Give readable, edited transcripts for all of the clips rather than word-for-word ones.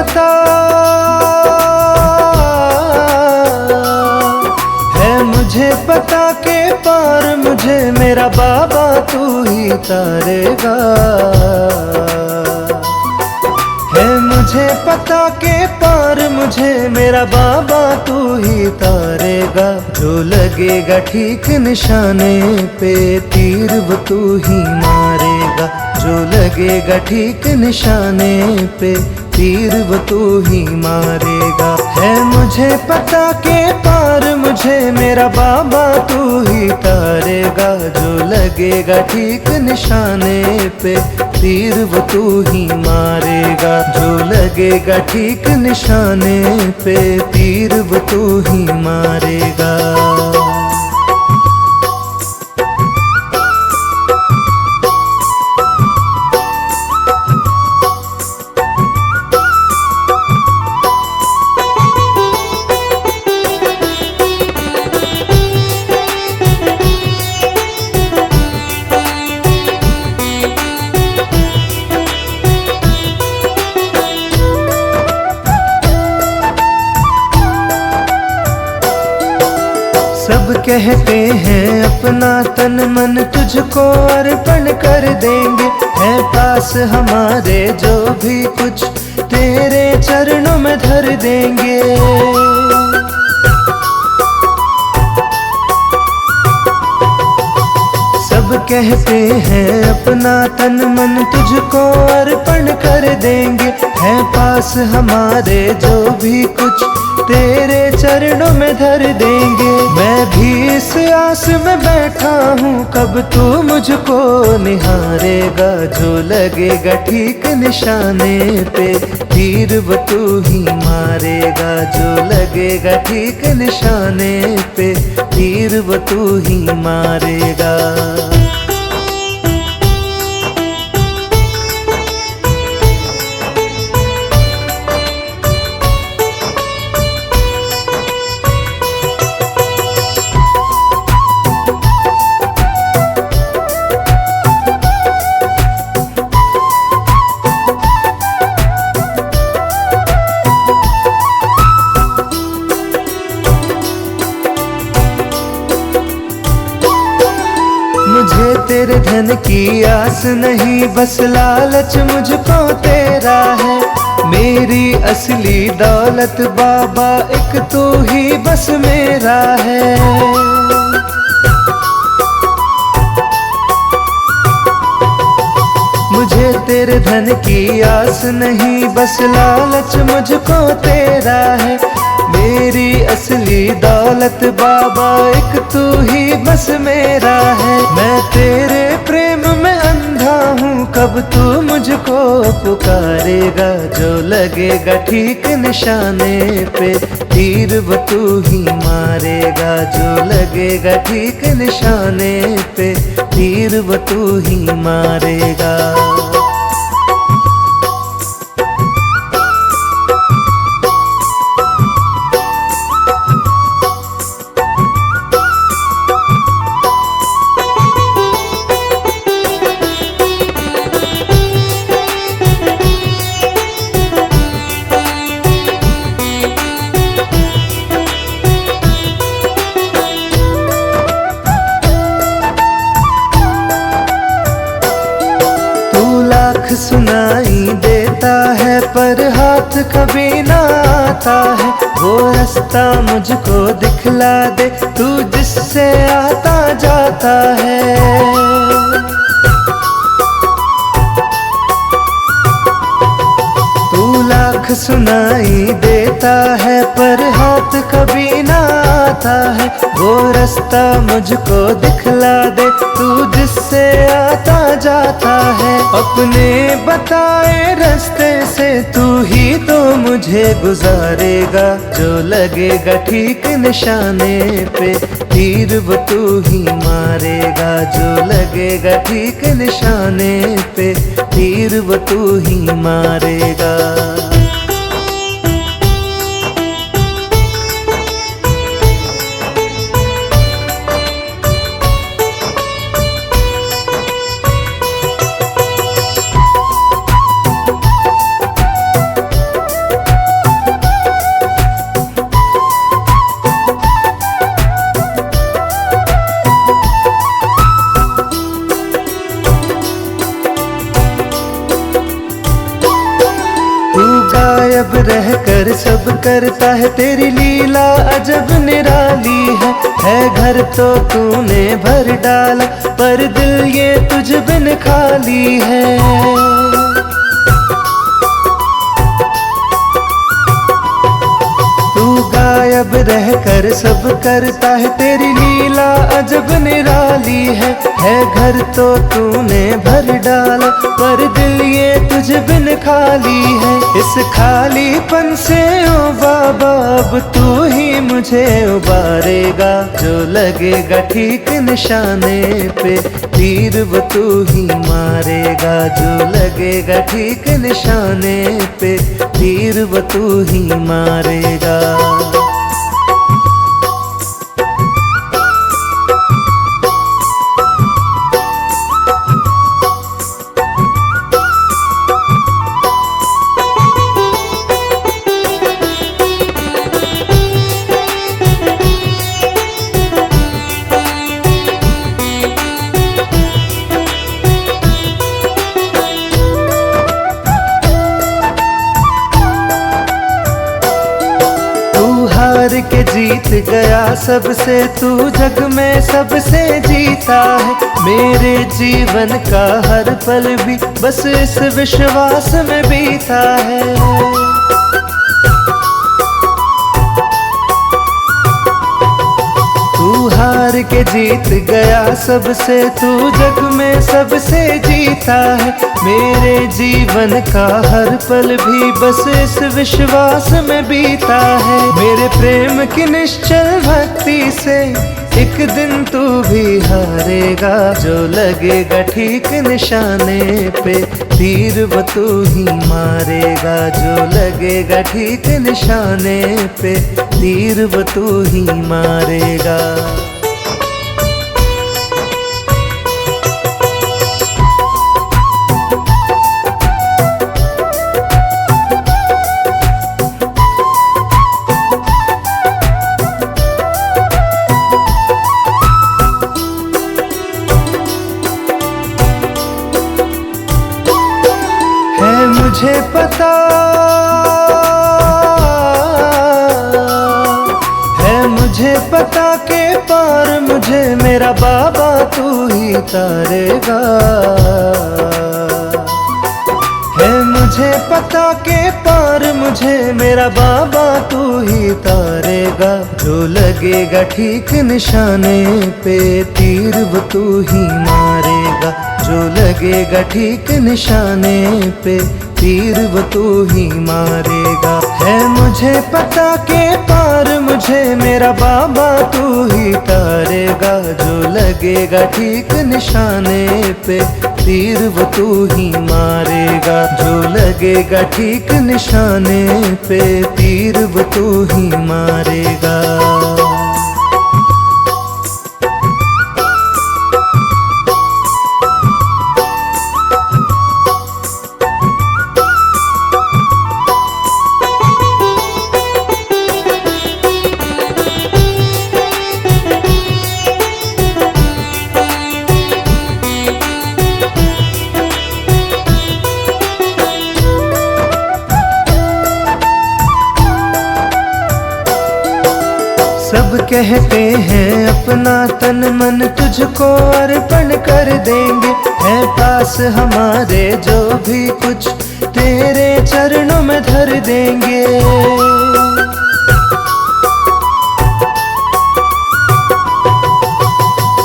पता है, मुझे पता के पार मुझे मेरा बाबा तू ही तारेगा। है मुझे पता के पार मुझे मेरा बाबा तू ही तारेगा। जो लगेगा ठीक निशाने पे तीर वो तू ही मारेगा। जो लगेगा ठीक निशाने पे तीर वो तू ही मारेगा। है मुझे पता के पार मुझे मेरा बाबा तू ही तारेगा। जो लगेगा ठीक निशाने पे तीर वो तू ही मारेगा। जो लगेगा ठीक निशाने पे तीर वो तू ही मारेगा। सब कहते हैं अपना तन मन तुझको अर्पण कर देंगे। है पास हमारे जो भी कुछ तेरे चरणों में धर देंगे। सब कहते हैं अपना तन मन तुझको अर्पण कर देंगे। है पास हमारे जो भी कुछ तेरे चरणों में धर देंगे। मैं भी इस आस में बैठा हूँ कब तू मुझको निहारेगा। जो लगेगा ठीक निशाने पे तीर वो तू ही मारेगा। जो लगेगा ठीक निशाने पे तीर वो तू ही मारेगा। मुझे तेरे धन की आस नहीं, बस लालच मुझको तेरा है। मेरी असली दौलत बाबा एक तू ही बस मेरा है। मुझे तेरे धन की आस नहीं, बस लालच मुझको तेरा है। मेरी असली दौलत बाबा एक तू ही बस मेरा है। मैं तेरे प्रेम में अंधा हूँ कब तू मुझको पुकारेगा। जो लगेगा ठीक निशाने पे तीर वो तू ही मारेगा। जो लगेगा ठीक निशाने पे तीर वो तू ही मारेगा। सुनाई देता है पर हाथ कभी ना आता है। वो रास्ता मुझको दिखला दे तू जिससे आता जाता है। तू लाख सुनाई देता है पर हाथ कभी ना आता है। वो रास्ता मुझको दिखला दे तू जिससे आता जाता है। अपने बताए रास्ते से तू ही तो मुझे गुजारेगा। जो लगेगा ठीक निशाने पे तीर वो तू ही मारेगा। जो लगेगा ठीक निशाने पे तीर वो तू ही मारेगा। कर सब करता है, तेरी लीला अजब निराली है घर तो तूने भर डाला, पर दिल ये तुझ बिन खाली है। गायब रह कर सब करता है, तेरी लीला अजब निराली है घर तो तूने भर डाला, पर दिल ये तुझ बिन खाली है। इस खालीपन से ओ बाबा अब तू ही मुझे उबारेगा, जो लगेगा ठीक निशाने पे तीर वो तू ही मारेगा, जो लगेगा ठीक निशाने पे तीर वो तू ही मारेगा। हार के जीत गया सबसे, तू जग में सबसे जीता है, मेरे जीवन का हर पल भी बस इस विश्वास में बीता है। तू हार के जीत गया सबसे, तू जग में सबसे जीता है, मेरे जीवन का हर पल भी बस इस विश्वास में बीता है। मेरे प्रेम की निश्चल भक्ति से एक दिन तू भी हारेगा, जो लगेगा ठीक निशाने पे तीर वो तू ही मारेगा, जो लगेगा ठीक निशाने पे तीर वो तू ही मारेगा। मुझे पता है, मुझे पता के पार मुझे मेरा बाबा तू ही तारेगा, है मुझे पता के पार मुझे मेरा बाबा तू ही तारेगा, जो लगेगा ठीक निशाने पे तीर वो तू ही मारेगा, जो लगेगा ठीक निशाने पे तीर वो तू ही मारेगा। है मुझे पता के पार मुझे मेरा बाबा तू ही तारेगा, जो लगेगा ठीक निशाने पे तीर वो तू ही मारेगा, जो लगेगा ठीक निशाने पे तीर वो तू ही मारेगा। सब कहते हैं अपना तन मन तुझको अर्पण कर देंगे, है पास हमारे जो भी कुछ तेरे चरणों में धर देंगे।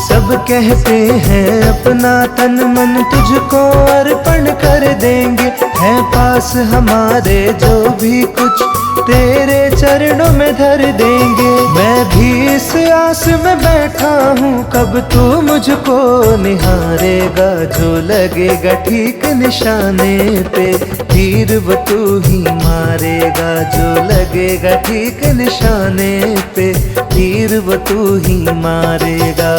सब कहते हैं अपना तन मन तुझको अर्पण कर देंगे, है पास हमारे जो भी कुछ तेरे चरणों में धर देंगे। मैं भी इस आस में बैठा हूँ कब तू मुझको निहारेगा, जो लगेगा ठीक निशाने पे तीर वो तू ही मारेगा, जो लगेगा ठीक निशाने पे तीर वो तू ही मारेगा।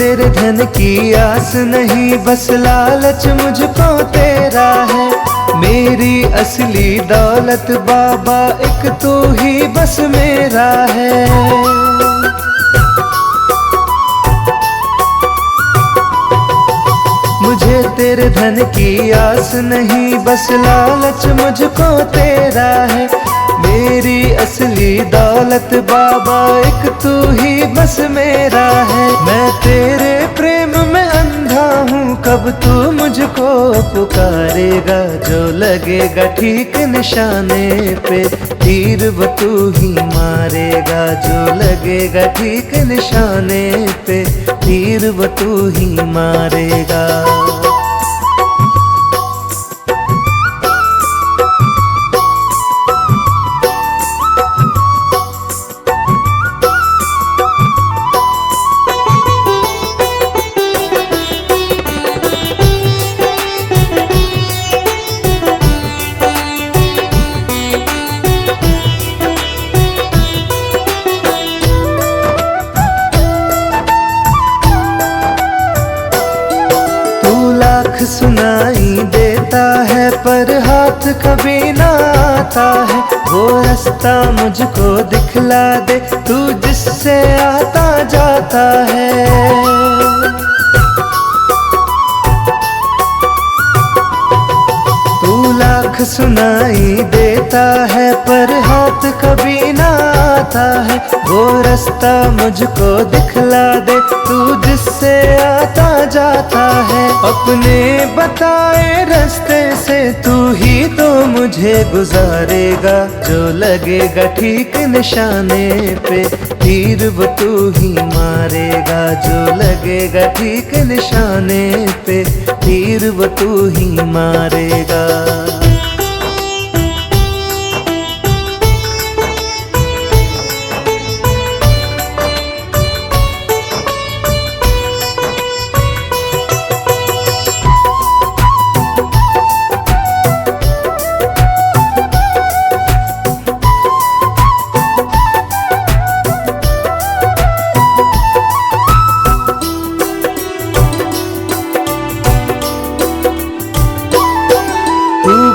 तेरे धन की आस नहीं, बस लालच मुझको तेरा है। मेरी असली दौलत बाबा एक तू ही बस मेरा है। मुझे तेरे धन की आस नहीं, बस लालच मुझको तेरा है। मेरी असली दौलत बाबा एक तू ही बस मेरा है। मैं तेरे प्रेम में अंधा हूँ, कब तू मुझको पुकारेगा। जो लगेगा ठीक निशाने पे, तीर वो तू ही मारेगा। जो लगेगा ठीक निशाने पे, तीर वो तू ही मारेगा। सुनाई देता है पर हाथ कभी ना आता है। वो रास्ता मुझको दिखला दे तू, जिससे आता जाता है। तू लाख सुनाई देता है पर हाथ कभी ना आता है। वो रास्ता मुझको दिखला दे तू, जिससे आता जाता है। अपने बताए रास्ते से तू ही तो मुझे गुजारेगा। जो लगेगा ठीक निशाने पे, तीर वो तू ही मारेगा। जो लगेगा ठीक निशाने पे, तीर वो तू ही मारेगा।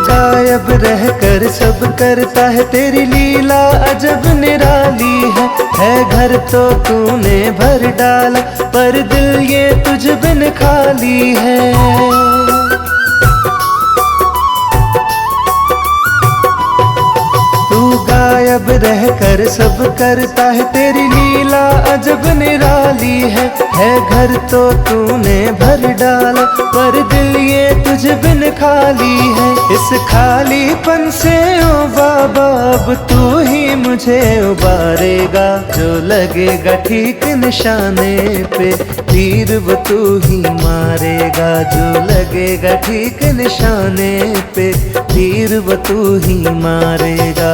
गायब रहकर सब करता है, तेरी लीला अजब निराली है। घर तो तूने भर डाला, पर दिल ये तुझ बिन खाली है। तू गायब रहकर सब करता है, तेरी लीला अजब निराली है। घर तो तूने भर डाला, पर दिल ये तुझ बिन खाली है। इस खालीपन से ओ बाबा अब तू ही मुझे उबारेगा। जो लगेगा ठीक निशाने पे, तीर वो तू ही मारेगा। जो लगेगा ठीक निशाने पे, तीर वो तू ही मारेगा।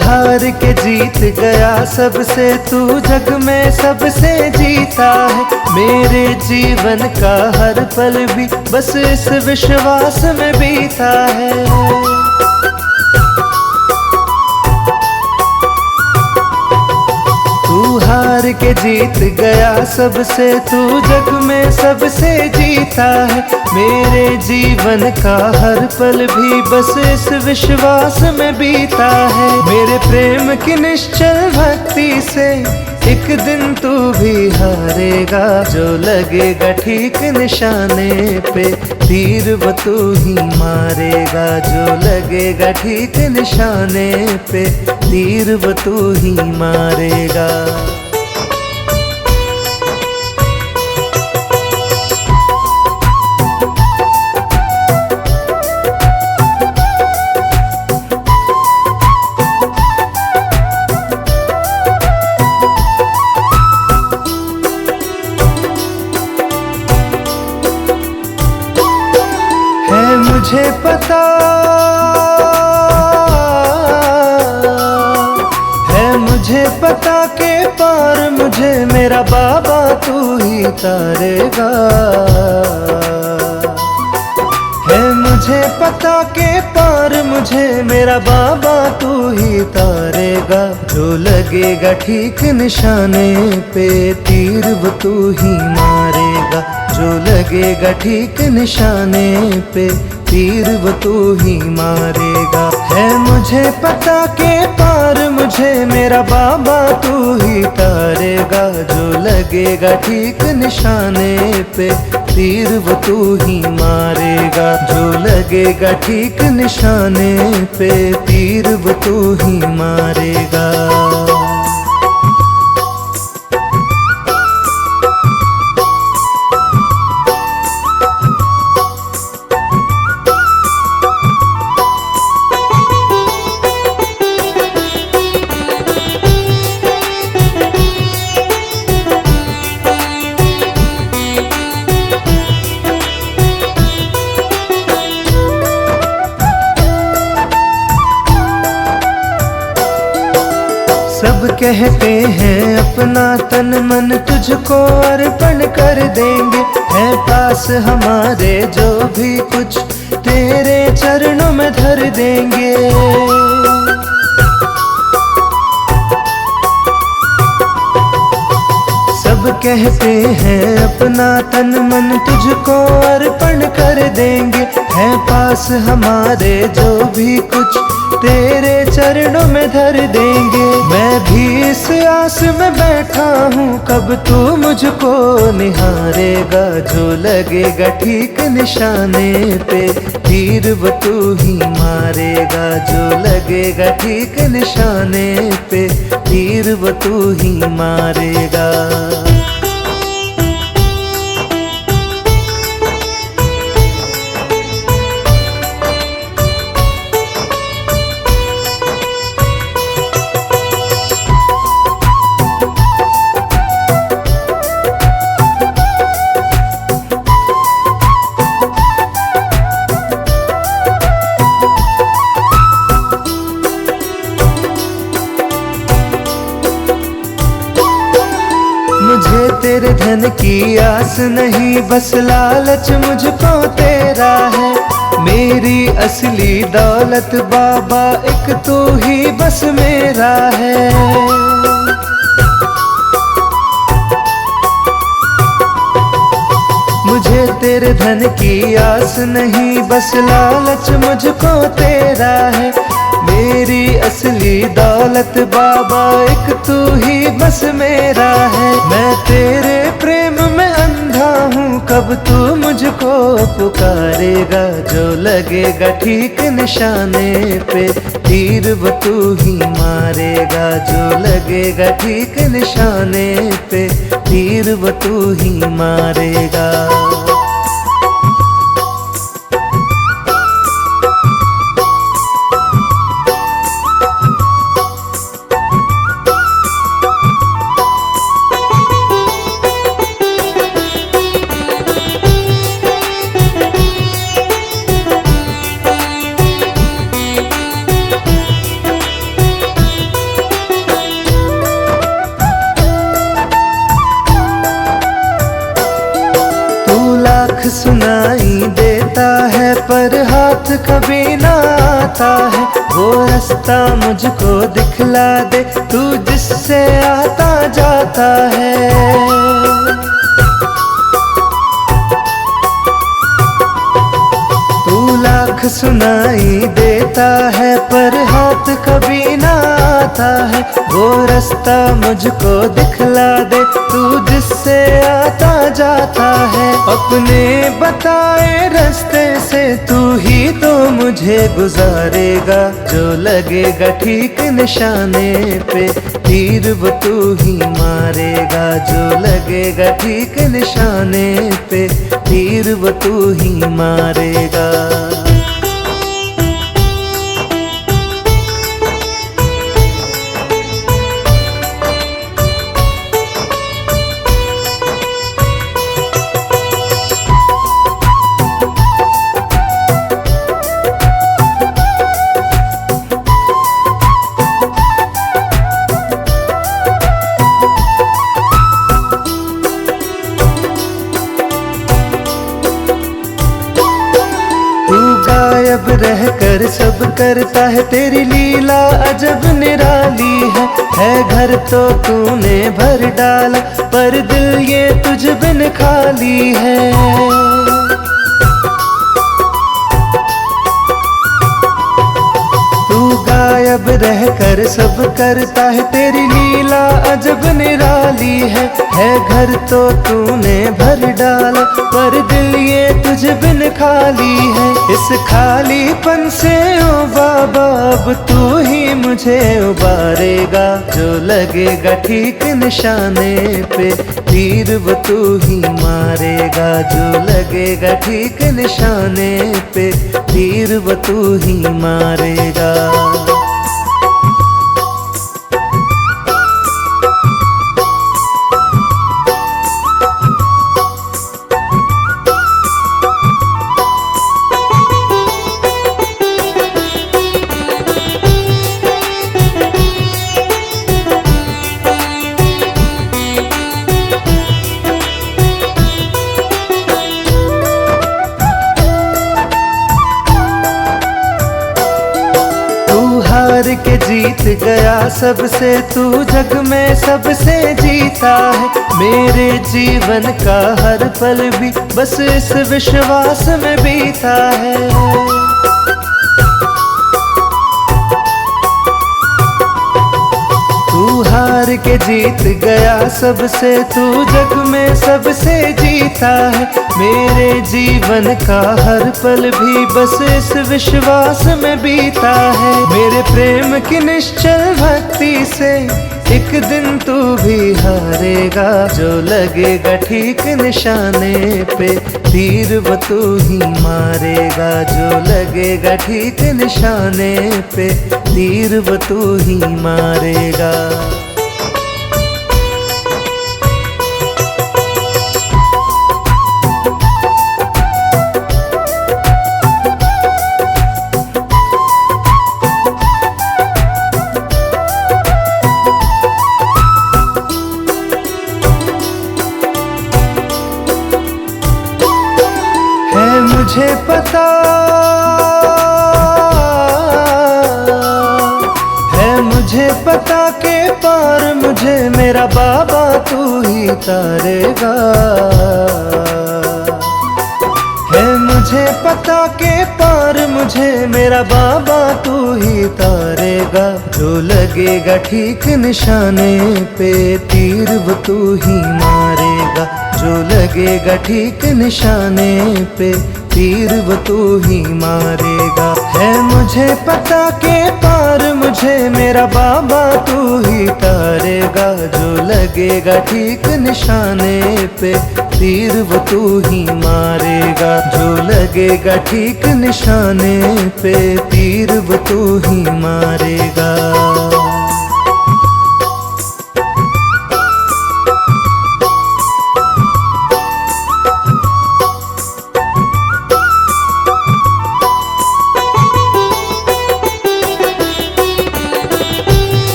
हार के जीत गया सबसे, तू जग में सबसे जीता है। मेरे जीवन का हर पल भी बस इस विश्वास में बीता है। हार के जीत गया सबसे, तू जग में सबसे जीता है। मेरे जीवन का हर पल भी बस इस विश्वास में बीता है। मेरे प्रेम की निश्चल भक्ति से एक दिन तू भी हारेगा। जो लगेगा ठीक निशाने पे, तीर वो तू ही मारेगा। जो लगेगा ठीक निशाने पे, तीर वो तू ही मारेगा। मुझे पता है, मुझे पता के पार मुझे मेरा बाबा तू ही तारेगा। है मुझे पता के पार मुझे मेरा बाबा तू ही तारेगा। जो लगेगा ठीक निशाने पे तीर वो तू ही मारेगा। जो लगेगा ठीक निशाने पे तीर वो तू ही मारेगा। है मुझे पता के पार मुझे मेरा बाबा तू ही तारेगा। जो लगेगा ठीक निशाने पे तीर वो तू ही मारेगा। जो लगेगा ठीक निशाने पे तीर वो तू ही मारेगा। सब कहते हैं अपना तन मन तुझको अर्पण कर देंगे। है पास हमारे जो भी कुछ तेरे चरणों में धर देंगे। सब कहते हैं अपना तन मन तुझको अर्पण कर देंगे। है पास हमारे जो भी कुछ तेरे चरणों में धर देंगे। मैं भी इस आस में बैठा हूँ कब तू मुझको निहारेगा। जो लगेगा ठीक निशाने पे तीर वो तू ही मारेगा। जो लगेगा ठीक निशाने पे तीर वो तू ही मारेगा। मुझे तेरे धन की आस नहीं, बस लालच मुझको तेरा है। मेरी असली दौलत बाबा एक तू ही बस मेरा है। मुझे तेरे धन की आस नहीं, बस लालच मुझको तेरा है। मेरी असली दौलत बाबा एक तू ही बस मेरा है। मैं तेरे प्रेम में अंधा हूँ कब तू मुझको पुकारेगा। जो लगेगा ठीक निशाने पे तीर वो तू ही मारेगा। जो लगेगा ठीक निशाने पे तीर वो तू ही मारेगा। सुनाई देता है पर हाथ कभी ना आता है। वो रास्ता मुझको दिखला दे तू जिससे आता जाता है। तू लाख सुनाई देता है पर हाथ कभी ना आता है। वो रास्ता मुझको दिखला दे तू जिससे आता जाता है। अपने बताए रास्ते से तू ही तो मुझे गुजारेगा। जो लगेगा ठीक निशाने पे तीर वो तू ही मारेगा। जो लगेगा ठीक निशाने पे तीर वो तू ही मारेगा। रहकर सब करता है, तेरी लीला अजब निराली है घर तो तूने भर डाला, पर दिल ये तुझ बिन खाली है। गायब रहकर सब करता है, तेरी लीला अजब निराली है घर तो तूने भर डाला, पर दिल ये तुझ बिन खाली है। इस खालीपन से ओ बाबा अब तू ही मुझे उबारेगा, जो लगेगा ठीक निशाने पे तीर वो तू ही मारेगा, जो लगेगा ठीक निशाने पे तीर वो तू ही मारेगा। हार के जीत गया सबसे, तू जग में सबसे जीता है, मेरे जीवन का हर पल भी बस इस विश्वास में बीता है। तू हार के जीत गया सबसे, तू जग में सबसे जीता है, मेरे जीवन का हर पल भी बस इस विश्वास में बीता है। मेरे प्रेम की निश्चल भक्ति से एक दिन तू भी हारेगा, जो लगेगा ठीक निशाने पे तीर वो तू ही मारेगा, जो लगेगा ठीक निशाने पे तीर वो तू ही मारेगा। मुझे पता है, मुझे पता के पार मुझे मेरा बाबा तू ही तारेगा, है मुझे पता के पार मुझे मेरा बाबा तू ही तारेगा, जो लगेगा ठीक निशाने पे तीर वो तू ही मारेगा, जो लगेगा ठीक निशाने पे तीर वो तू ही मारेगा। है मुझे पता के पार मुझे मेरा बाबा तू ही तारेगा, जो लगेगा ठीक निशाने पे तीर वो तू ही मारेगा, जो लगेगा ठीक निशाने पे तीर वो तू ही मारेगा।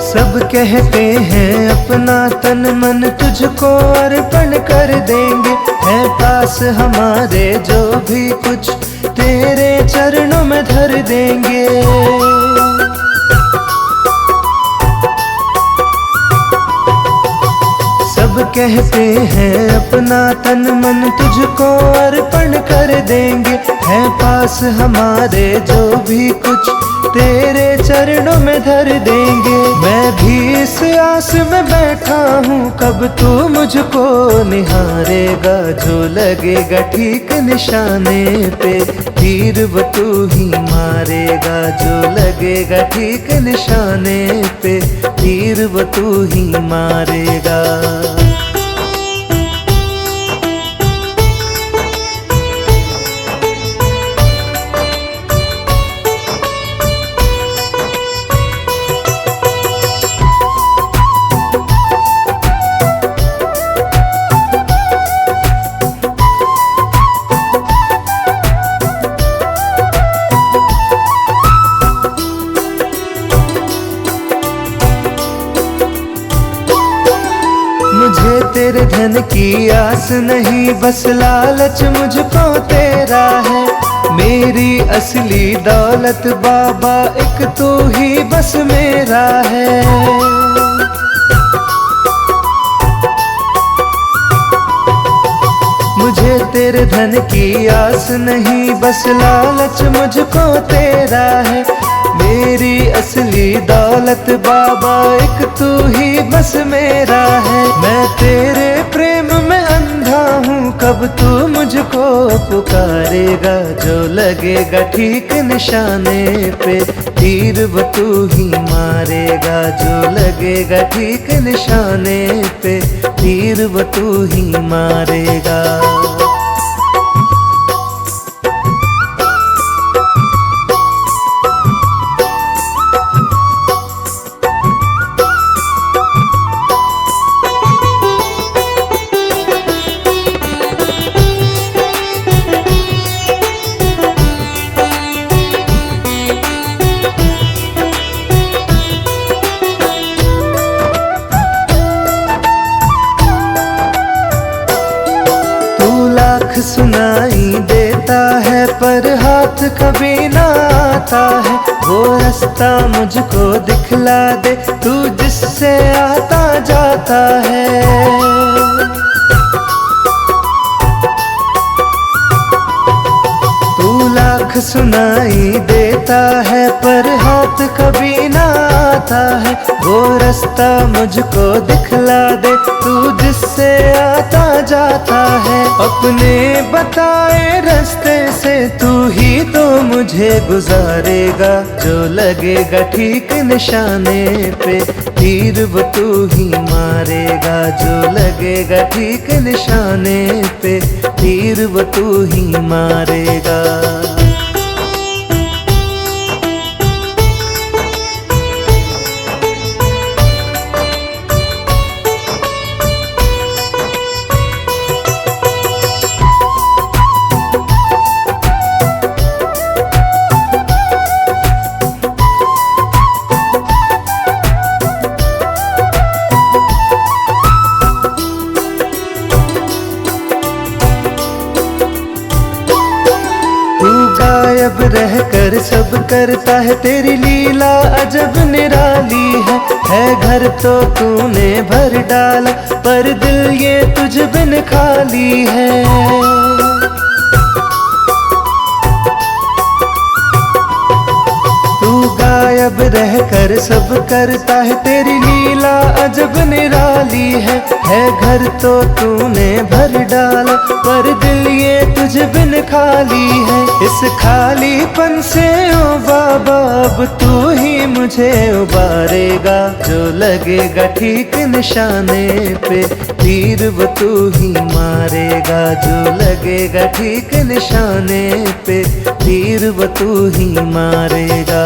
सब कहते हैं अपना तन मन तुझको अर्पण कर देंगे, है पास हमारे जो भी कुछ तेरे चरणों में धर देंगे। सब कहते हैं अपना तन मन तुझको अर्पण कर देंगे, है पास हमारे जो भी कुछ तेरे चरणों में धर देंगे। मैं भी इस आस में बैठा हूँ कब तू मुझको निहारेगा, जो लगेगा ठीक निशाने पे तीर वो तू ही मारेगा, जो लगेगा ठीक निशाने पे तीर वो तू ही मारेगा। की आस नहीं, बस लालच मुझको तेरा है। मेरी असली दौलत बाबा एक तू ही बस मेरा है। मुझे तेरे धन की आस नहीं, बस लालच मुझको तेरा है। मेरी असली दौलत बाबा एक तू ही बस मेरा है। मैं तेरे प्रेम में अंधा हूँ, कब तू मुझको पुकारेगा। जो लगेगा ठीक निशाने पे, तीर वो तू ही मारेगा। जो लगेगा ठीक निशाने पे, तीर वो तू ही मारेगा। सुनाई देता है पर हाथ कभी ना आता है। वो रास्ता मुझको दिखला दे तू, जिससे आता जाता है। तू लाख सुनाई देता है पर हाथ कभी ना आता है। वो रास्ता मुझको दिखला दे तू, जिससे आता जाता है। अपने बताए रास्ते से तू ही तो मुझे गुजारेगा। जो लगेगा ठीक निशाने पे, तीर वो तू ही मारेगा। जो लगेगा ठीक निशाने पे, तीर वो तू ही मारेगा। गायब रहकर सब करता है, तेरी लीला अजब निराली है। घर तो तूने भर डाला, पर दिल ये तुझ बिन खाली है। तू गायब रहकर सब करता है, तेरी लीला अजब निराली है। घर तो तूने भर डाला, पर दिल ये तुझ बिन खाली है। इस खालीपन से ओ बाबा अब तू ही मुझे उबारेगा। जो लगेगा ठीक निशाने पे, तीर वो तू ही मारेगा। जो लगेगा ठीक निशाने पे, तीर वो तू ही मारेगा।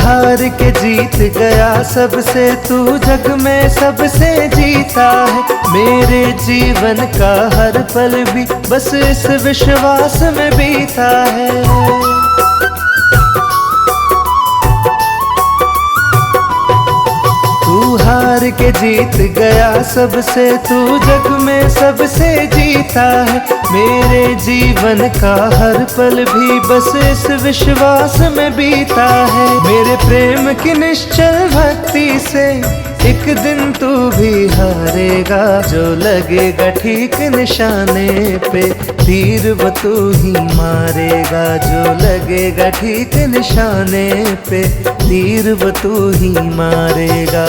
हार के जीत गया सबसे, तू जग में सबसे जीता है। मेरे जीवन का हर पल भी बस इस विश्वास में बीता है। तू हार के जीत गया सबसे, तू जग में सबसे जीता है। मेरे जीवन का हर पल भी बस इस विश्वास में बीता है। मेरे प्रेम की निश्चल भक्ति से एक दिन तू भी हारेगा। जो लगेगा ठीक निशाने पे, तीर वो तू ही मारेगा। जो लगेगा ठीक निशाने पे, तीर वो तू ही मारेगा।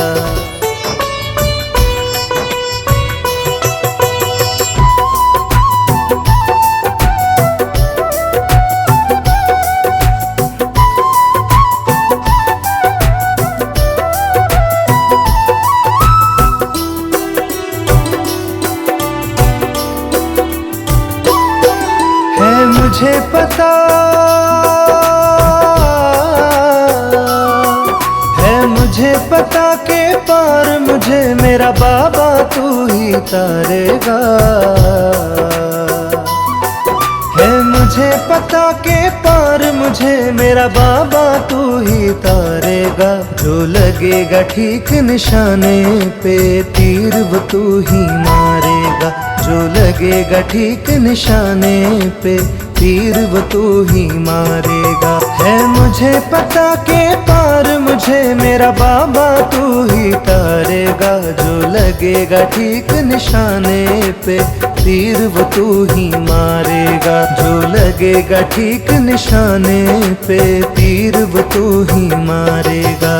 मुझे पता है, मुझे पता के पार मुझे मेरा बाबा तू ही तारेगा। है मुझे पता के पार मुझे मेरा बाबा तू ही तारेगा। जो लगेगा ठीक निशाने पे तीर वो तू ही मारेगा। जो लगेगा ठीक निशाने पे तीर वो तू ही मारेगा। है मुझे पता के पार मुझे मेरा बाबा तू ही तारेगा। जो लगेगा ठीक निशाने पे तीर वो तू ही मारेगा। जो लगेगा ठीक निशाने पे तीर वो तू ही मारेगा।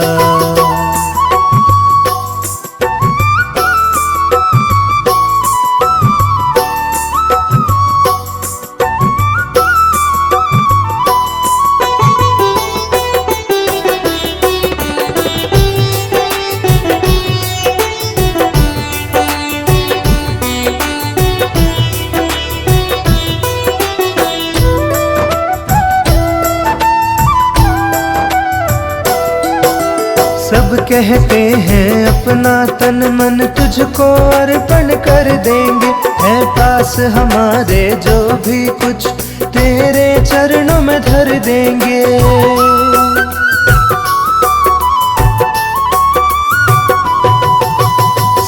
सब कहते हैं अपना तन मन तुझको अर्पण कर देंगे। है पास हमारे जो भी कुछ तेरे चरणों में धर देंगे।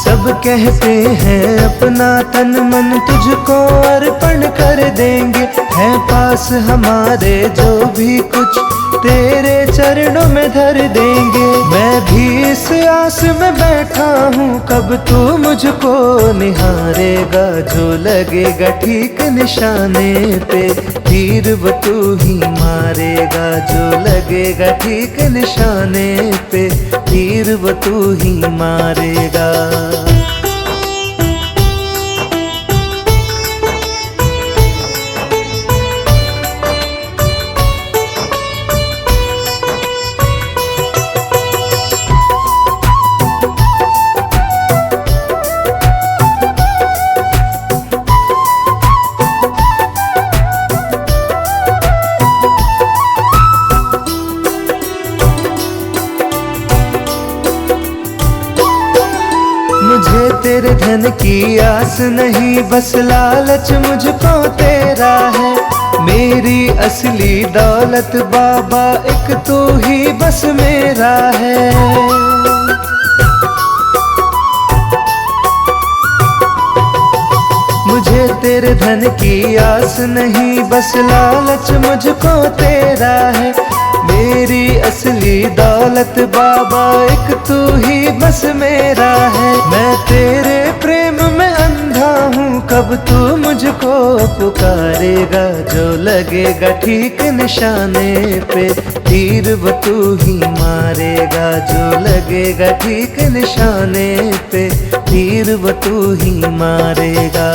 सब कहते हैं अपना तन मन तुझको अर्पण कर देंगे। है पास हमारे जो भी कुछ तेरे चरणों में धर देंगे। मैं भी इस आस में बैठा हूँ कब तू मुझको निहारेगा। जो लगेगा ठीक निशाने पे तीर वो तू ही मारेगा। जो लगेगा ठीक निशाने पे तीर वो तू ही मारेगा। मुझे तेरे धन की आस नहीं, बस लालच मुझको तेरा है। मेरी असली दौलत बाबा एक तू ही बस मेरा है। मुझे तेरे धन की आस नहीं, बस लालच मुझको तेरा है। मेरी असली दौलत बाबा एक तू ही बस मेरा है। मैं तेरे प्रेम में अंधा हूँ कब तू मुझको पुकारेगा। जो लगेगा ठीक निशाने पे तीर वो तू ही मारेगा। जो लगेगा ठीक निशाने पे तीर वो तू ही मारेगा।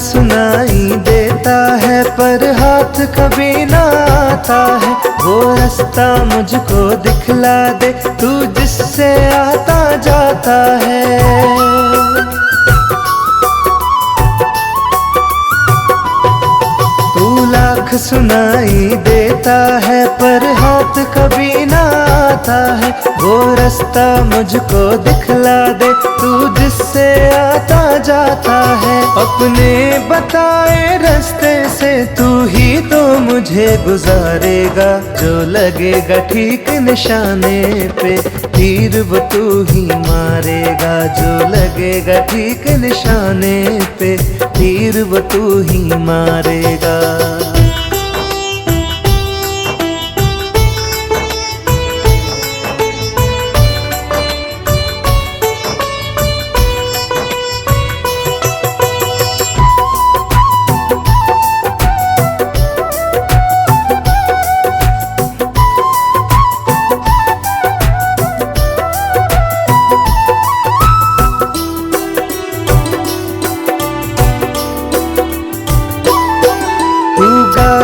सुनाई देता है पर हाथ कभी ना आता है। वो रास्ता मुझको दिखला दे तू जिससे आता जाता है। तू लाख सुनाई देता है पर हाथ कभी ना आता है। वो रास्ता मुझको दिखला दे तू जिससे आता जाता है। अपने बताए रास्ते से तू ही तो मुझे गुजारेगा। जो लगेगा ठीक निशाने पे तीर वो तू ही मारेगा। जो लगेगा ठीक निशाने पे तीर वो तू ही मारेगा।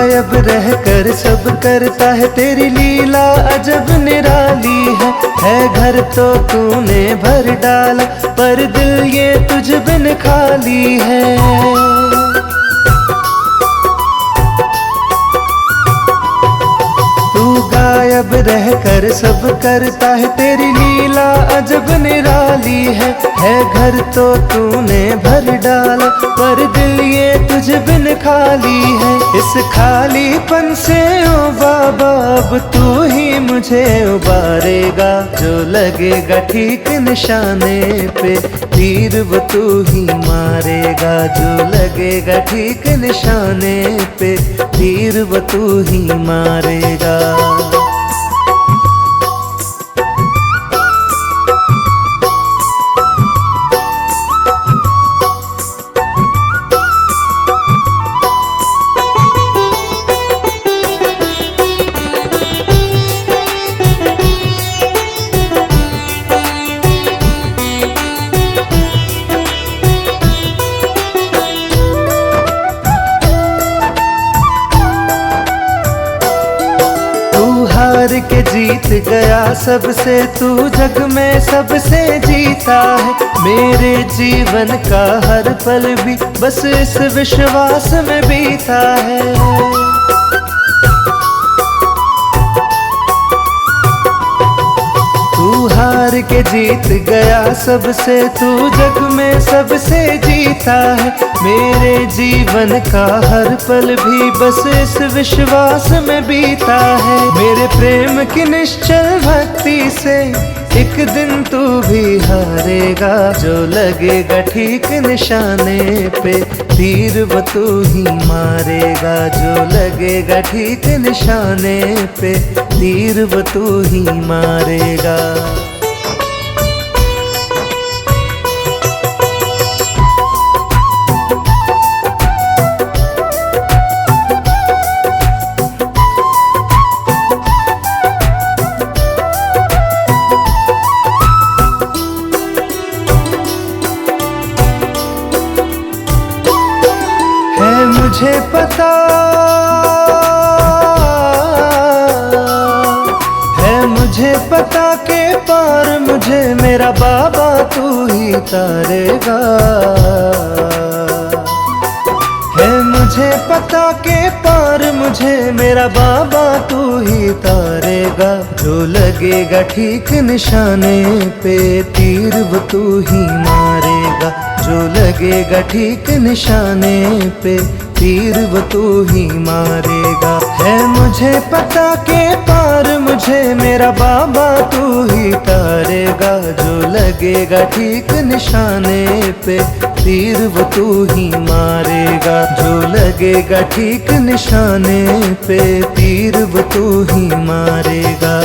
गायब रहकर सब करता है, तेरी लीला अजब निराली है घर तो तूने भर डाला, पर दिल ये तुझ बिन खाली है। गायब रहकर सब करता है, तेरी लीला अजब निराली है घर तो तूने भर डाला, पर दिल ये तुझ बिन खाली है। इस खालीपन से ओ बाबा अब तू ही मुझे उबारेगा, जो लगेगा ठीक निशाने पे तीर वो तू ही मारेगा, जो लगेगा ठीक निशाने पे तीर वो तू ही मारेगा। हार के जीत गया सबसे, तू जग में सबसे जीता है, मेरे जीवन का हर पल भी बस इस विश्वास में बीता है। तू हार के जीत गया सबसे, तू जग में सबसे जीता है, मेरे जीवन का हर पल भी बस इस विश्वास में बीता है। मेरे प्रेम की निश्चल भक्ति से एक दिन तू भी हारेगा, जो लगेगा ठीक निशाने पे तीर वो तू ही मारेगा, जो लगेगा ठीक निशाने पे तीर वो तू ही मारेगा। मुझे पता है, मुझे पता के पार मुझे मेरा बाबा तू ही तारेगा, है मुझे पता के पार मुझे मेरा बाबा तू ही तारेगा, जो लगेगा ठीक निशाने पे तीर वो तू ही मारेगा, जो लगेगा ठीक निशाने पे तीर वो तू ही मारेगा। है मुझे पता के पार मुझे मेरा बाबा तू ही तारेगा, जो लगेगा ठीक निशाने पे तीर वो तू ही मारेगा, जो लगेगा ठीक निशाने पे तीर वो तू ही मारेगा।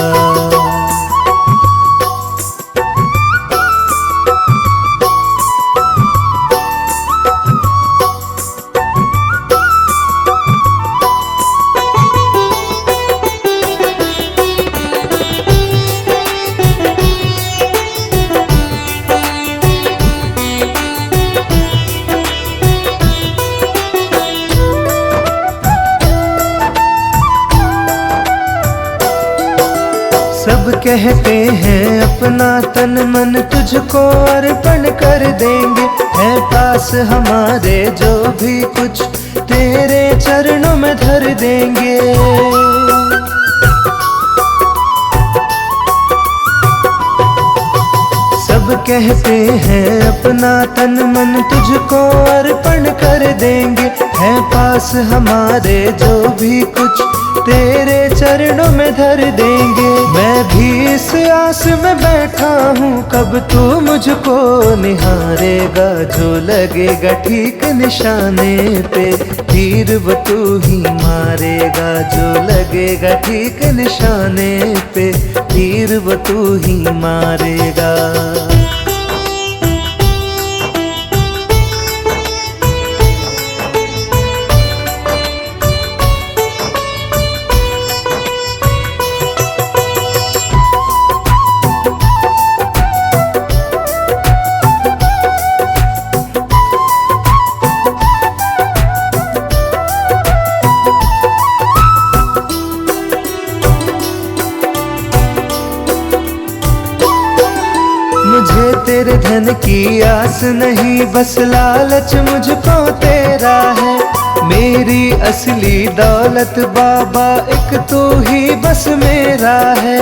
सब कहते हैं अपना तन मन तुझको अर्पण कर देंगे, है पास हमारे जो भी कुछ तेरे चरणों में धर देंगे। सब कहते हैं अपना तन मन तुझको अर्पण कर देंगे, है पास हमारे जो भी कुछ तेरे चरणों में धर देंगे। मैं भी इस आस में बैठा हूँ कब तू मुझको निहारेगा, जो लगेगा ठीक निशाने पे तीर वो तू ही मारेगा, जो लगेगा ठीक निशाने पे तीर वो तू ही मारेगा। धन की आस नहीं, बस लालच मुझको तेरा है। मेरी असली दौलत बाबा एक तू ही बस मेरा है।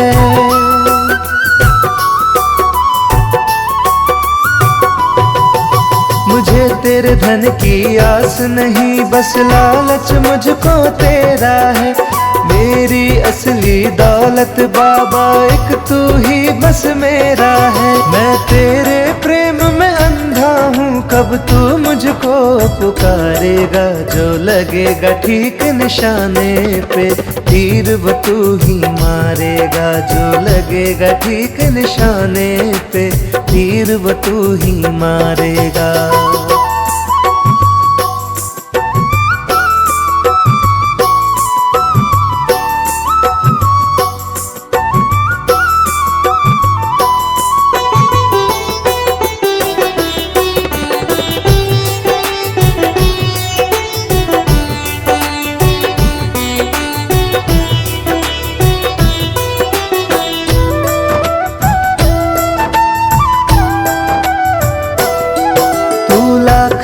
मुझे तेरे धन की आस नहीं, बस लालच मुझको तेरा है। मेरी असली दौलत बाबा एक तू ही बस मेरा है। मैं तेरे प्रेम में अंधा हूँ, कब तू मुझको पुकारेगा। जो लगेगा ठीक निशाने पे, तीर वो तू ही मारेगा। जो लगेगा ठीक निशाने पे, तीर वो तू ही मारेगा।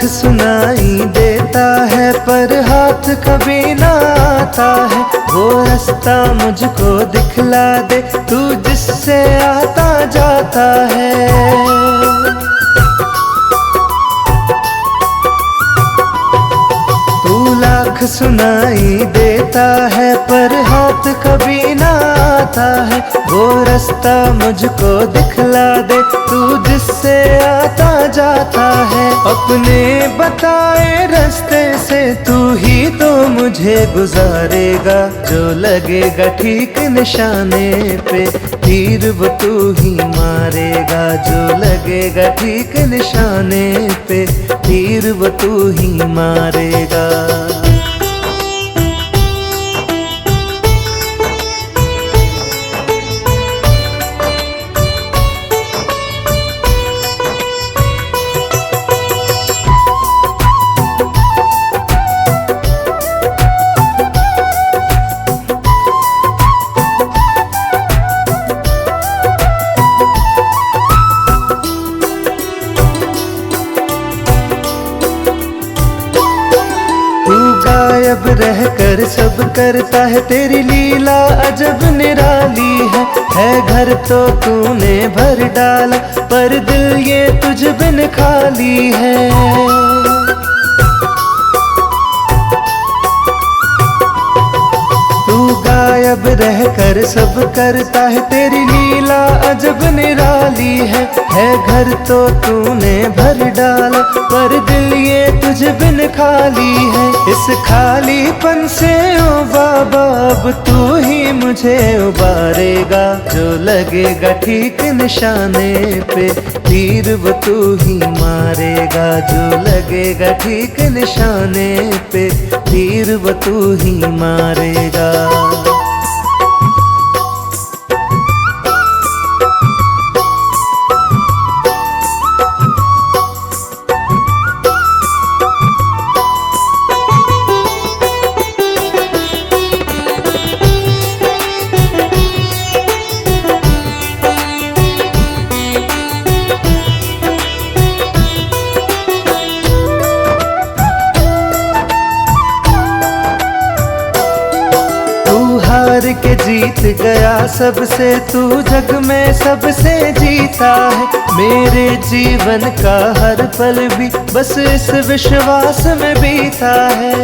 सुनाई देता है पर हाथ कभी ना आता है। वो रास्ता मुझको दिखला दे तू, जिससे आता जाता है। लाख सुनाई देता है पर हाथ कभी ना आता है। वो रास्ता मुझको दिखला दे तू, जिससे आता जाता है। अपने बताए रास्ते से तू ही तो मुझे गुजारेगा। जो लगेगा ठीक निशाने पे, तीर वो तू ही मारेगा। जो लगेगा ठीक निशाने पे, तीर वो तू ही मारेगा। गायब रहकर सब करता है, तेरी लीला अजब निराली है। घर तो तूने भर डाला पर दिल ये तुझ बिन खाली है। गायब रहकर सब करता है, तेरी लीला अजब निराली है। घर तो तूने भर डाला पर दिल ये तुझ बिन खाली है। इस खालीपन से ओ बाबा अब तू ही मुझे उबारेगा। जो लगेगा ठीक निशाने पे, तीर वो तू ही मारेगा। जो लगेगा ठीक निशाने पे, तीर वो तू ही मारेगा। हार के जीत गया सबसे, तू जग में सबसे जीता है। मेरे जीवन का हर पल भी बस इस विश्वास में बीता है।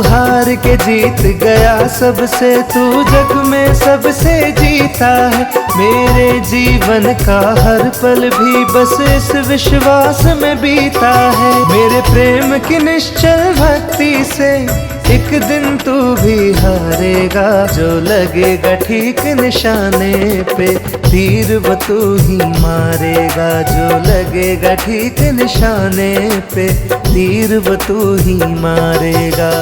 हार के जीत गया सबसे, तू जग में सबसे जीता है। मेरे जीवन का हर पल भी बस इस विश्वास में बीता है। मेरे प्रेम की निश्चल भक्ति से एक दिन तू भी हारेगा। जो लगेगा ठीक निशाने पे, तीर वो तू ही मारेगा। जो लगेगा ठीक निशाने पे, तीर वो तू ही मारेगा।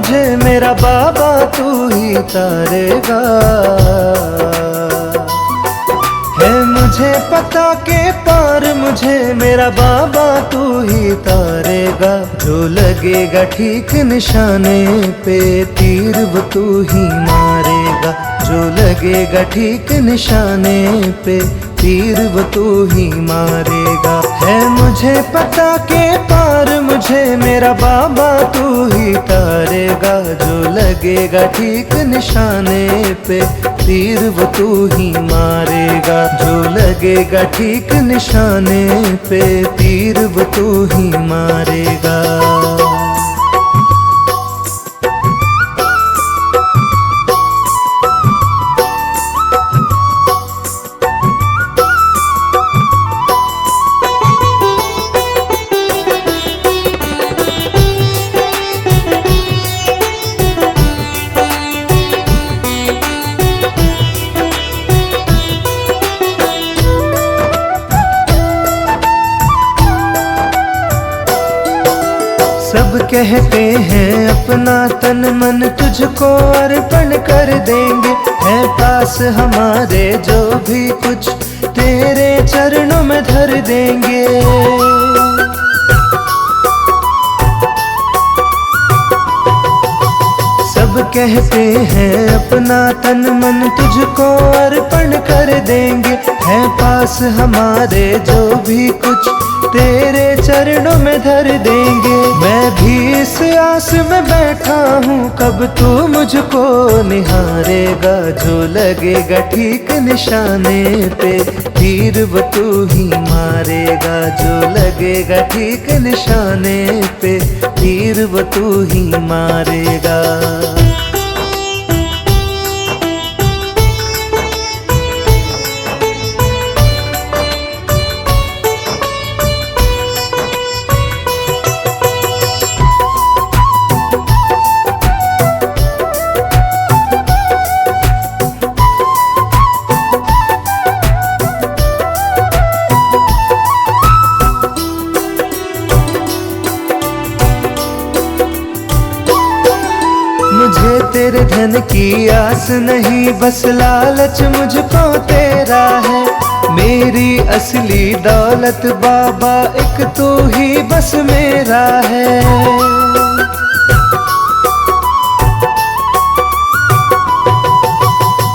मुझे मेरा बाबा तू ही तारेगा। है मुझे पता के पार मुझे मेरा बाबा तू ही तारेगा। जो लगेगा ठीक निशाने पे तीर वो तू ही मारेगा। जो लगेगा ठीक निशाने पे तीर वो तू ही मारेगा। है मुझे पता के पार मुझे मेरा बाबा तू ही तारेगा। जो लगेगा ठीक निशाने पे तीर वो तू ही मारेगा। जो लगेगा ठीक निशाने पे तीर वो तू ही मारेगा। सब कहते हैं अपना तन मन तुझको अर्पण कर देंगे। है पास हमारे जो भी कुछ तेरे चरणों में धर देंगे। सब कहते हैं अपना तन मन तुझको अर्पण कर देंगे। है पास हमारे जो भी कुछ तेरे चरणों में धर देंगे। मैं भी इस आस में बैठा हूँ कब तू मुझको निहारेगा। जो लगेगा ठीक निशाने पे तीर वो तू ही मारेगा। जो लगेगा ठीक निशाने पे तीर वो तू ही मारेगा। मुझे तेरे धन की आस नहीं बस लालच मुझको तेरा है। मेरी असली दौलत बाबा एक तू ही बस मेरा है।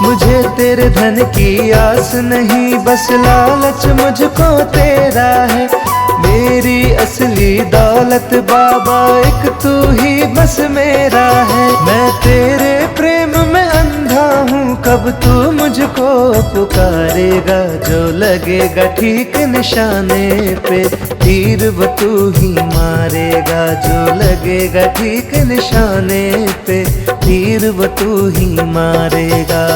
मुझे तेरे धन की आस नहीं बस लालच मुझको तेरा है। मेरी असली दौलत बाबा एक तू ही बस मेरा है। मैं तेरे प्रेम में अंधा हूँ कब तू मुझको पुकारेगा। जो लगेगा ठीक निशाने पे तीर वो तू ही मारेगा। जो लगेगा ठीक निशाने पे तीर वो तू ही मारेगा।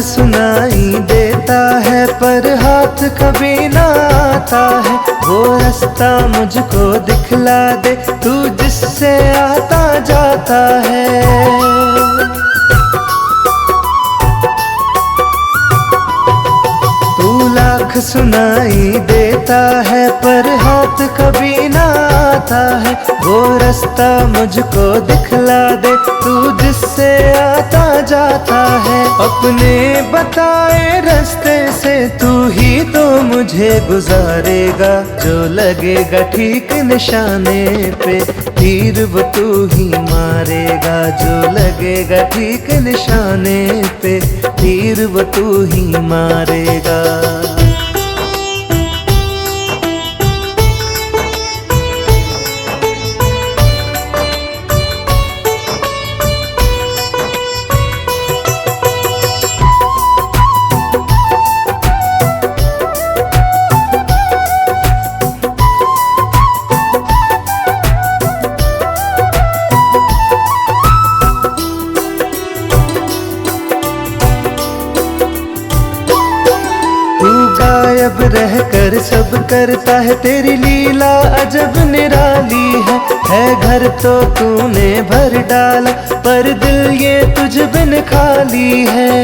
सुनाई देता है पर हाथ कभी ना आता है। वो रास्ता मुझको दिखला दे तू जिससे आता जाता है। तू लाख सुनाई देता है पर हाथ कभी ना आता है। वो रास्ता मुझको दिखला दे तू जिससे आता जाता है। अपने बताए रास्ते से तू ही तो मुझे गुजारेगा। जो लगेगा ठीक निशाने पे तीर वो तू ही मारेगा। जो लगेगा ठीक निशाने पे तीर वो तू ही मारेगा। करता है तेरी लीला अजब निराली है घर तो तूने भर डाला पर दिल ये तुझ बिन खाली है।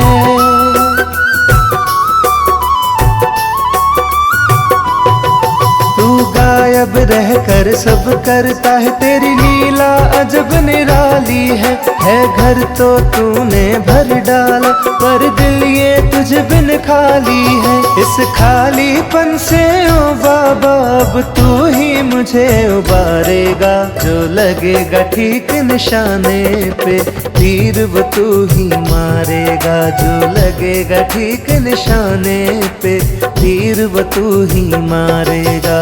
गायब रहकर सब करता है तेरी लीला अजब निराली है घर तो तूने भर डाला पर दिल ये तुझ बिन खाली है। इस खालीपन से ओ बाबा अब तू ही मुझे उबारेगा, जो लगेगा ठीक निशाने पे तीर वो तू ही मारेगा, जो लगेगा ठीक निशाने पे तीर वो तू ही मारेगा।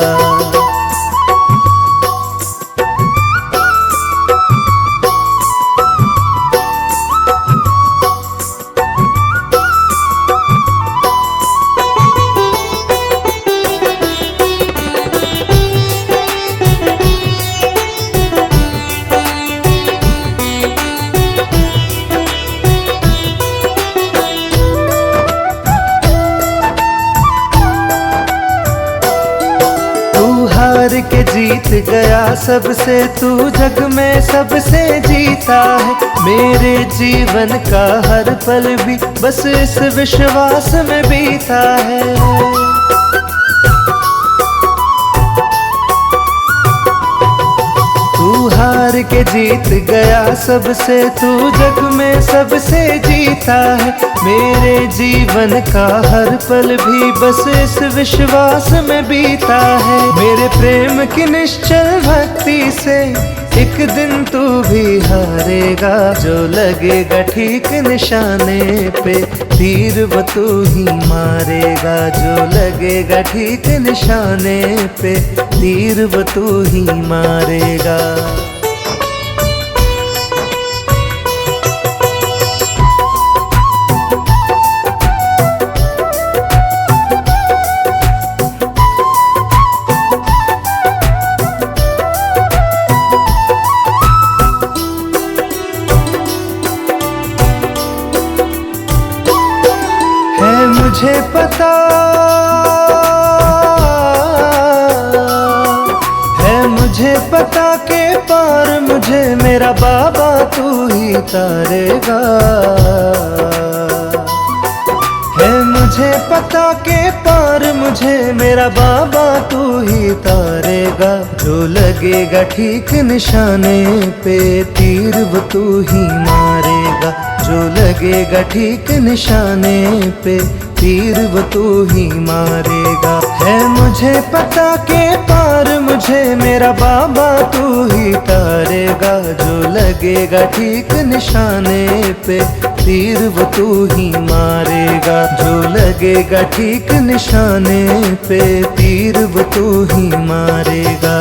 हार के जीत गया सबसे तू जग में सबसे जीता है, मेरे जीवन का हर पल भी बस इस विश्वास में बीता है। तू हार के जीत गया सबसे तू जग में सबसे जीता है, मेरे जीवन का हर पल भी बस इस विश्वास में बीता है। मेरे प्रेम की निश्चल भक्ति से एक दिन तू भी हारेगा, जो लगेगा ठीक निशाने पे तीर वो तू ही मारेगा, जो लगेगा ठीक निशाने पे तीर वो तू ही मारेगा। मुझे पता है, मुझे पता के पार मुझे मेरा बाबा तू ही तारेगा, है मुझे पता के पार मुझे मेरा बाबा तू ही तारेगा, जो लगेगा ठीक निशाने पे तीर वो तू ही मारेगा, जो लगेगा ठीक निशाने पे तीर वो तू ही मारेगा। है मुझे पता के पार मुझे मेरा बाबा तू ही तारेगा, जो लगेगा ठीक निशाने पे तीर वो तू ही मारेगा, जो लगेगा ठीक निशाने पे तीर वो तू ही मारेगा।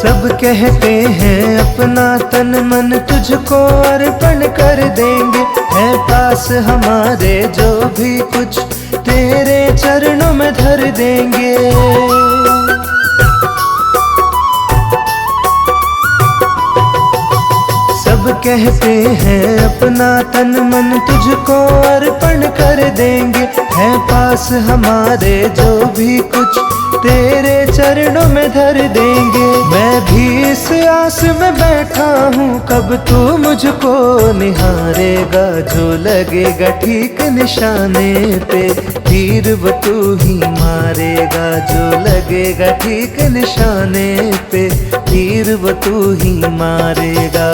सब कहते हैं अपना तन मन तुझको अर्पण कर देंगे, है पास हमारे जो भी कुछ तेरे चरणों में धर देंगे। सब कहते हैं अपना तन मन तुझको अर्पण कर देंगे, है पास हमारे जो भी कुछ तेरे चरणों में धर देंगे। मैं भी इस आस में बैठा हूँ कब तू मुझको निहारेगा, जो लगेगा ठीक निशाने पे तीर वो तू ही मारेगा, जो लगेगा ठीक निशाने पे तीर वो तू ही मारेगा।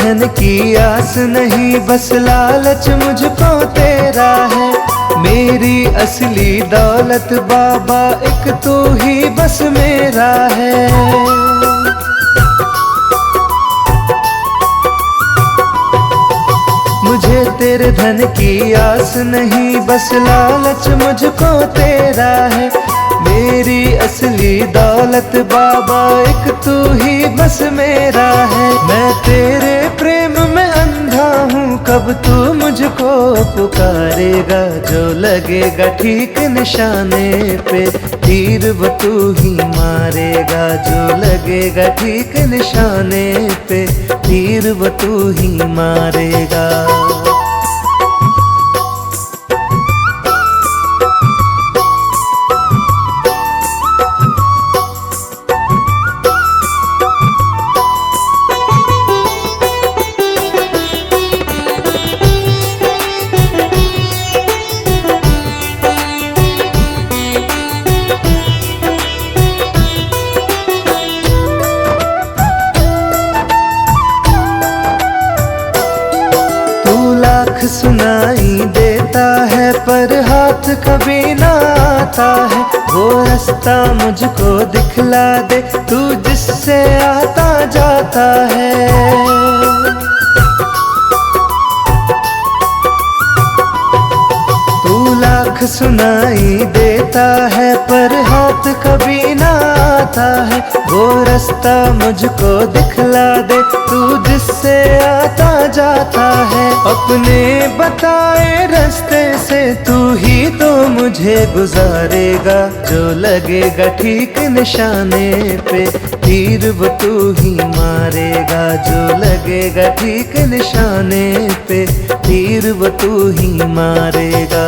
धन की आस नहीं, बस लालच मुझको तेरा है। मेरी असली दौलत बाबा एक तू ही बस मेरा है। मुझे तेरे धन की आस नहीं, बस लालच मुझको तेरा है। मेरी असली दौलत बाबा एक तू ही बस मेरा है। मैं तेरे प्रेम में अंधा हूँ, कब तू मुझको पुकारेगा। जो लगेगा ठीक निशाने पे, तीर वो तू ही मारेगा। जो लगेगा ठीक निशाने पे, तीर वो तू ही मारेगा। सुनाई देता है पर हाथ कभी ना आता है। वो रास्ता मुझको दिखला दे तू, जिससे आता जाता है। तू लाख सुनाई देता है पर हाथ कभी ना आता है। वो रास्ता मुझको दिखला दे तू, जिससे आता जाता है। अपने बताए रास्ते से तू ही तो मुझे गुजारेगा। जो लगेगा ठीक निशाने पे, तीर वो तू ही मारेगा। जो लगेगा ठीक निशाने पे, तीर वो तू ही मारेगा।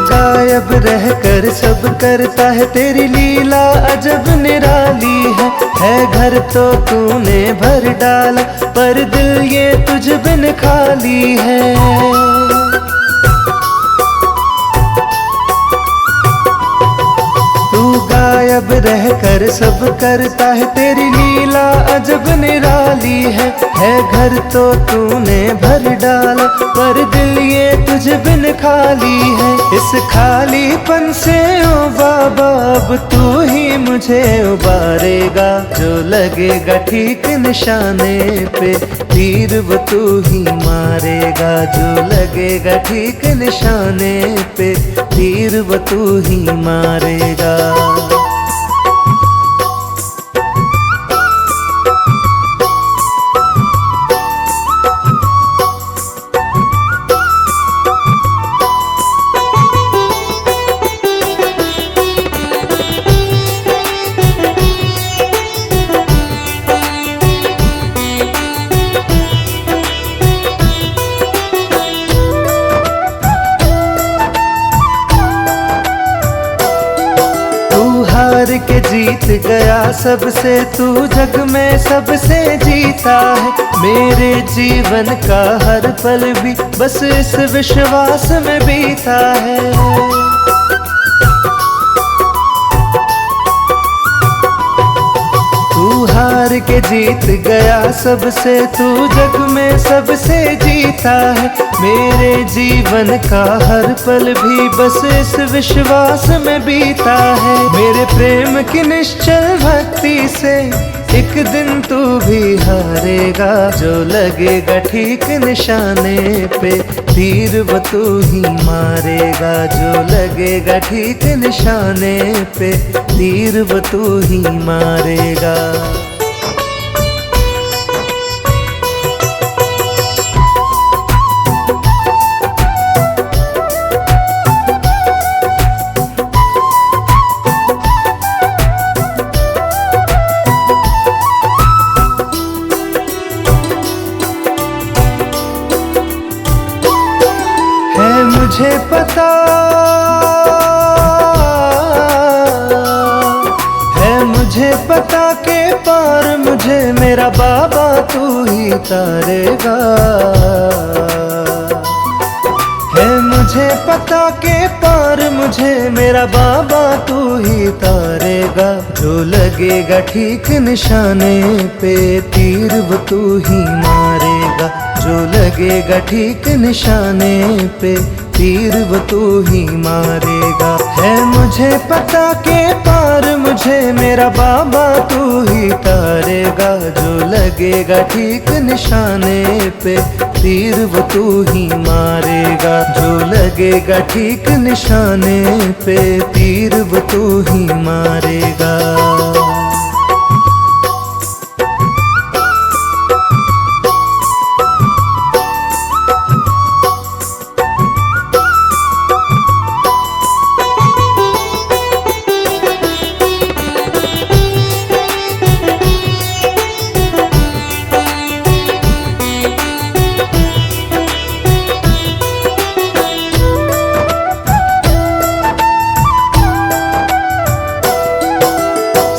गायब रह कर सब करता है, तेरी लीला अजब निराली है। घर तो तूने भर डाला पर दिल ये तुझ बिन खाली है। तू गायब रह कर सब करता है, तेरी लीला अजब निराली है। घर तो तूने भर डाला पर दिल ये तुझ बिन खाली है। इस खालीपन से ओ बाबा अब तू ही मुझे उबारेगा। जो लगेगा ठीक निशाने पे, तीर वो तू ही मारेगा। जो लगेगा ठीक निशाने पे, तीर वो तू ही मारेगा। हार के जीत गया सबसे, तू जग में सबसे जीता है। मेरे जीवन का हर पल भी बस इस विश्वास में बीता है। तू हार के जीत गया सबसे, तू जग में सबसे जीता है। मेरे जीवन का हर पल भी बस इस विश्वास में बीता है। मेरे प्रेम की निश्चल भक्ति से एक दिन तू भी हारेगा। जो लगेगा ठीक निशाने पे, तीर वो तू ही मारेगा। जो लगेगा ठीक निशाने पे, तीर वो तू ही मारेगा। पता है, मुझे पता के पार मुझे मेरा बाबा तू ही तारेगा। है मुझे पता के पार मुझे मेरा बाबा तू ही तारेगा। जो लगेगा ठीक निशाने पे तीर वो तू ही मारेगा। जो लगेगा ठीक निशाने पे तीर वो तू ही मारेगा। है मुझे पता के पार मुझे मेरा बाबा तू ही तारेगा। जो लगेगा ठीक निशाने पे तीर वो तू ही मारेगा। जो लगेगा ठीक निशाने पे तीर वो तू ही मारेगा।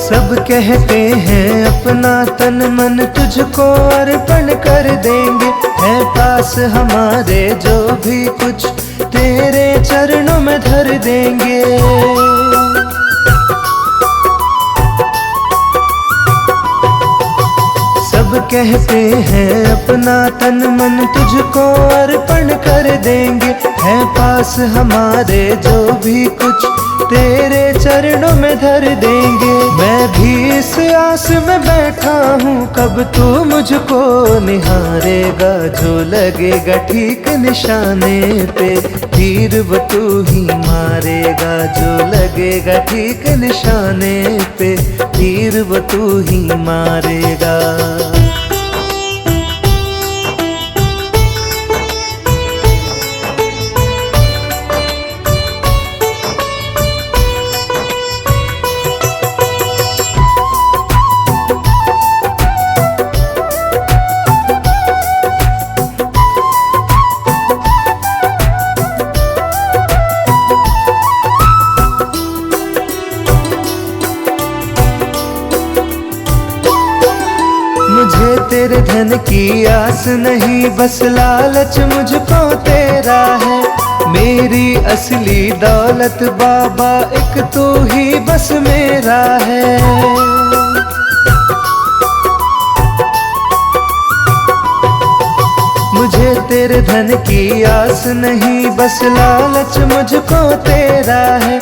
सब कहते हैं अपना तन मन तुझको अर्पण कर देंगे। है पास हमारे जो भी कुछ तेरे चरणों में धर देंगे। सब कहते हैं अपना तन मन तुझको अर्पण कर देंगे। है पास हमारे जो भी कुछ तेरे चरणों में धर देंगे। मैं भी इस आस में बैठा हूँ कब तू मुझको निहारेगा। जो लगेगा ठीक निशाने पे तीर वो तू ही मारेगा। जो लगेगा ठीक निशाने पे तीर वो तू ही मारेगा। मुझे तेरे धन की आस नहीं, बस लालच मुझको तेरा है। मेरी असली दौलत बाबा एक तू ही बस मेरा है। मुझे तेरे धन की आस नहीं, बस लालच मुझको तेरा है।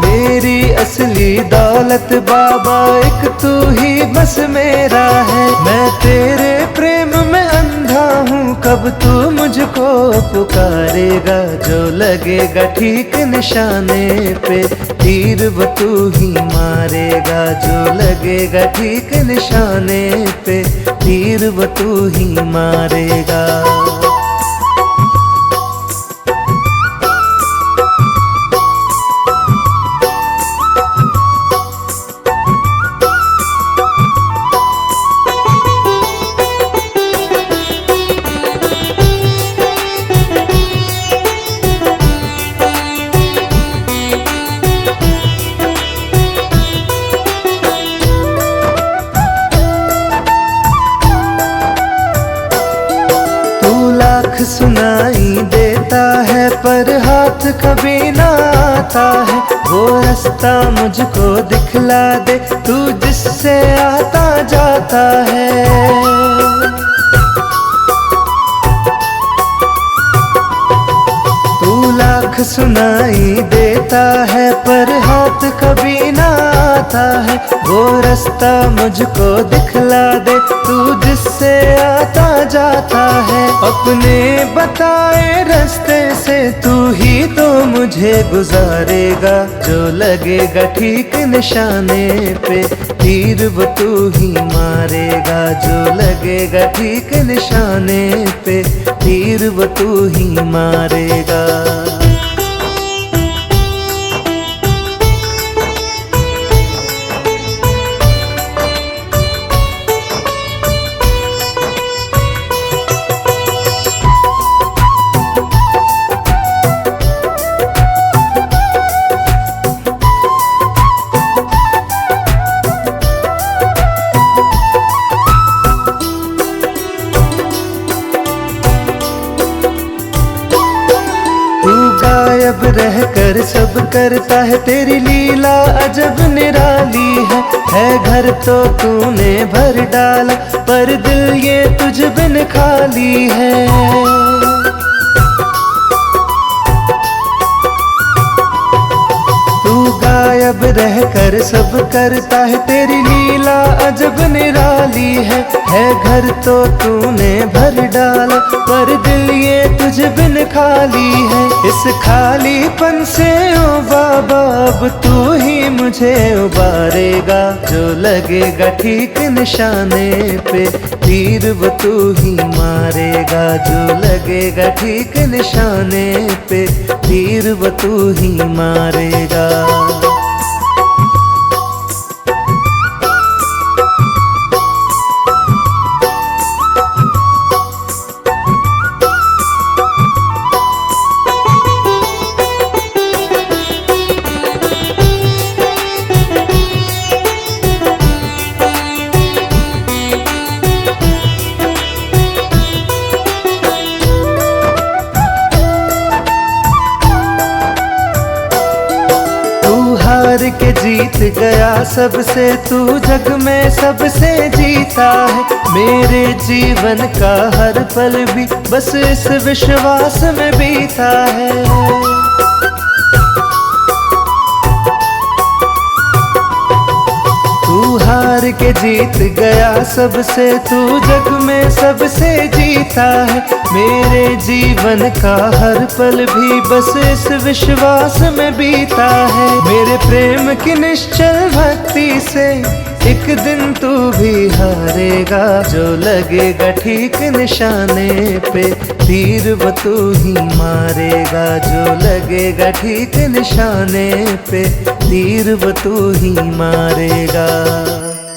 मेरी असली दौलत बाबा एक तू ही बस मेरा है। मैं तेरे प्रेम में अंधा हूँ कब तू मुझको पुकारेगा। जो लगेगा ठीक निशाने पे तीर वो तू ही मारेगा। जो लगेगा ठीक निशाने पे तीर वो तू ही मारेगा। सुनाई देता है पर हाथ कभी ना आता है। वो रास्ता मुझको दिखला दे तू जिससे आता जाता है। तू लाख सुनाई देता है पर हाथ कभी ना आता है। वो रास्ता मुझको दिखला दे तू जिससे आता जाता है। अपने बताए रास्ते से तू ही तो मुझे गुजारेगा। जो लगेगा ठीक निशाने पे तीर वो तू ही मारेगा। जो लगेगा ठीक निशाने पे तीर वो तू ही मारेगा। रह कर सब करता है, तेरी लीला अजब निराली है घर तो तूने भर डाला, पर दिल ये तुझ बिन खाली है। गायब रह कर सब करता है, तेरी लीला अजब निराली है घर तो तूने भर डाला, पर दिल ये तुझ बिन खाली है। इस खालीपन से ओ बाबा अब तू ही मुझे उबारेगा, जो लगेगा ठीक निशाने पे तीर वो तू ही मारेगा, जो लगेगा ठीक निशाने पे तीर वो तू ही मारेगा। हार के जीत गया सबसे, तू जग में सबसे जीता है, मेरे जीवन का हर पल भी बस इस विश्वास में बीता है। तू हार के जीत गया सबसे, तू जग में सबसे जीता है, मेरे जीवन का हर पल भी बस इस विश्वास में बीता है। मेरे प्रेम की निश्चल भक्ति से एक दिन तू भी हारेगा, जो लगेगा ठीक निशाने पे तीर वो तू ही मारेगा, जो लगेगा ठीक निशाने पे तीर वो तू ही मारेगा।